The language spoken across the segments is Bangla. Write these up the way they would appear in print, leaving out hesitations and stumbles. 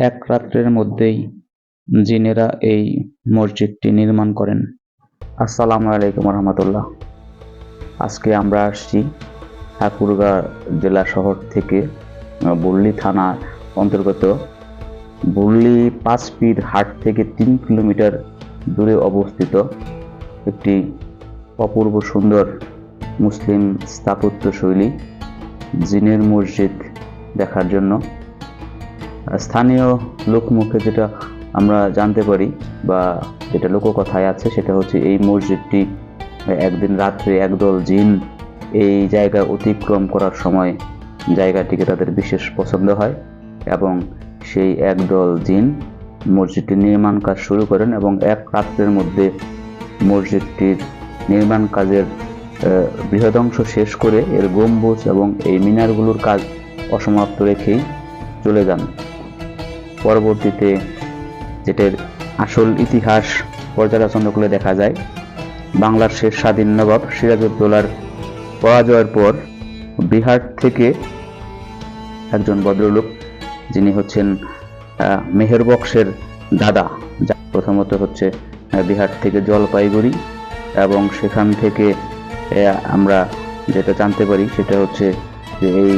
এক রাত্রের মধ্যেই জিনেরা এই মসজিদটি নির্মাণ করেন। আসসালামু আলাইকুম রহমতুল্লাহ। আজকে আমরা আসছি ঠাকুরগাঁও জেলা শহর থেকে বুল্লি থানা অন্তর্গত বুল্লি পাঁচপীর হাট থেকে 3 কিলোমিটার দূরে অবস্থিত একটি অপূর্ব সুন্দর মুসলিম স্থাপত্য শৈলী জিনের মসজিদ দেখার জন্য। স্থানীয় লোকমুখে যেটা আমরা জানতে পারি বা যেটা লোককথায় আছে সেটা হচ্ছে এই মসজিদটি একদিন রাত্রে একদল জিন এই জায়গা অতিক্রম করার সময় জায়গাটিকে তাদের বিশেষ পছন্দ হয় এবং সেই একদল জিন মসজিদটি নির্মাণ কাজ শুরু করেন এবং এক রাত্রের মধ্যে মসজিদটির নির্মাণ কাজের বৃহদংশ শেষ করে এর গম্বুজ এবং এই মিনারগুলোর কাজ অসমাপ্ত রেখেই চলে যান। পরবর্তীতে যেটার আসল ইতিহাস পর্যালোচনা করলে দেখা যায়, বাংলার শেষ স্বাধীন নবাব সিরাজউদ্দৌলার পরাজয়ের পর বিহার থেকে একজন ভদ্রলোক যিনি হচ্ছেন মেহের বক্সের দাদা, যা প্রথমত হচ্ছে বিহার থেকে জলপাইগুড়ি এবং সেখান থেকে আমরা যেটা জানতে পারি সেটা হচ্ছে যে এই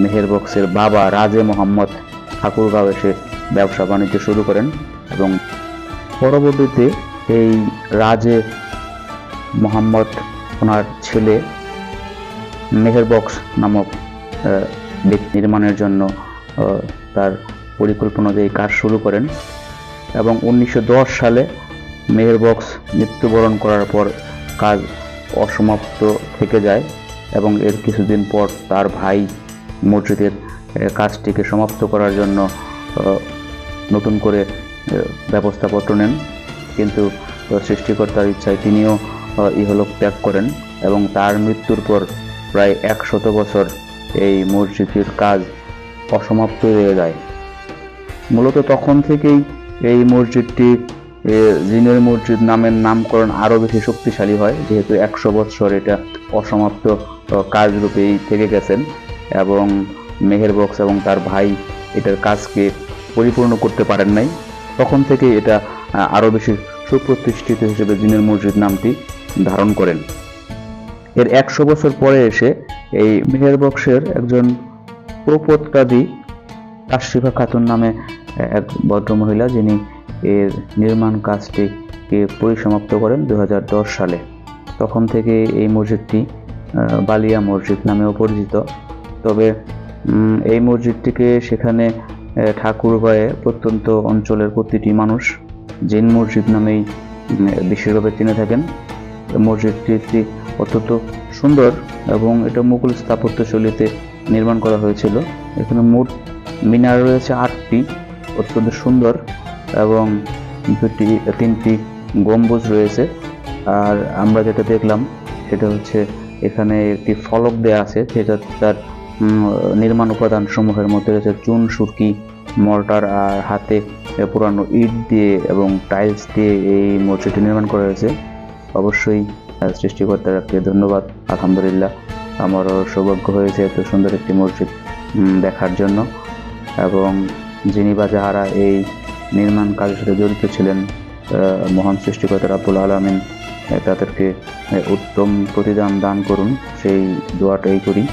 মেহের বক্সের বাবা রাজে মোহাম্মদ ঠাকুরগাঁও এসে ব্যবসা বাণিজ্য শুরু করেন এবং পরবর্তীতে এই রাজে মোহাম্মদ ওনার ছেলে মেহের বক্স নামক নির্মাণের জন্য তার পরিকল্পনা অনুযায়ী কাজ শুরু করেন এবং 1910 সালে মেহের বক্স মৃত্যুবরণ করার পর কাজ অসমাপ্ত থেকে যায় এবং এর কিছুদিন পর তার ভাই মসজিদের কাজটিকে সমাপ্ত করার জন্য নতুন করে ব্যবস্থাপত্র নেন, কিন্তু সৃষ্টিকর্তার ইচ্ছায় তিনিও ইহলোক ত্যাগ করেন এবং তার মৃত্যুর পর প্রায় 100 বছর এই মসজিদের কাজ অসমাপ্ত রয়ে যায়। মূলত তখন থেকেই এই মসজিদটি জিনের মসজিদ নামের নামকরণ আরও বেশি শক্তিশালী হয়, যেহেতু 100 বছর এটা অসমাপ্ত কাজরূপেই থেকে গেছেন এবং মেহের বক্স এবং তার ভাই এটার কাজকে পরিপূর্ণ করতে পারেন নাই। তখন থেকে এটা আরও বেশি সুপ্রতিষ্ঠিত হিসেবে জিনের মসজিদ নামটি ধারণ করেন। এর 100 বছর পরে এসে এই মেহের বক্সের একজন প্রপত্রাদি আশরিফা খাতুন নামে এক ভদ্রমহিলা, যিনি এর নির্মাণ কাজটিকে পরিসমাপ্ত করেন 2010 সালে। তখন থেকে এই মসজিদটি বালিয়া মসজিদ নামেও পরিচিত। তবে এই মসজিদটিকে সেখানে ঠাকুরগাঁয়ে প্রত্যন্ত অঞ্চলের প্রতিটি মানুষ জিন মসজিদ নামেই বিশেষভাবে চিনে থাকেন। মসজিদটি অত্যন্ত সুন্দর এবং এটা মুঘল স্থাপত্য শৈলীতে নির্মাণ করা হয়েছিল। এখানে মোট মিনার রয়েছে 8টি, অত্যন্ত সুন্দর, এবং 3টি গম্বুজ রয়েছে। আর আমরা যেটা দেখলাম সেটা হচ্ছে এখানে একটি ফলক দেয়া আছে, যেটা তার নির্মাণ উপাদান সমূহের মধ্যে রয়েছে চুন, সুরকি, মর্টার আর হাতে পুরানো ইট দিয়ে এবং টাইলস দিয়ে এই মসজিদটি নির্মাণ করা হয়েছে। অবশ্যই সৃষ্টিকর্তাকে ধন্যবাদ। আলহামদুলিল্লাহ, আমারও সৌভাগ্য হয়েছে এত সুন্দর একটি মসজিদ দেখার জন্য এবং যিনি বা যাহারা এই নির্মাণ কাজের সাথে জড়িত ছিলেন মহান সৃষ্টিকর্তা রাব্বুল আলামিন তাদেরকে উত্তম প্রতিদান দান করুন, সেই দোয়াটাই করি।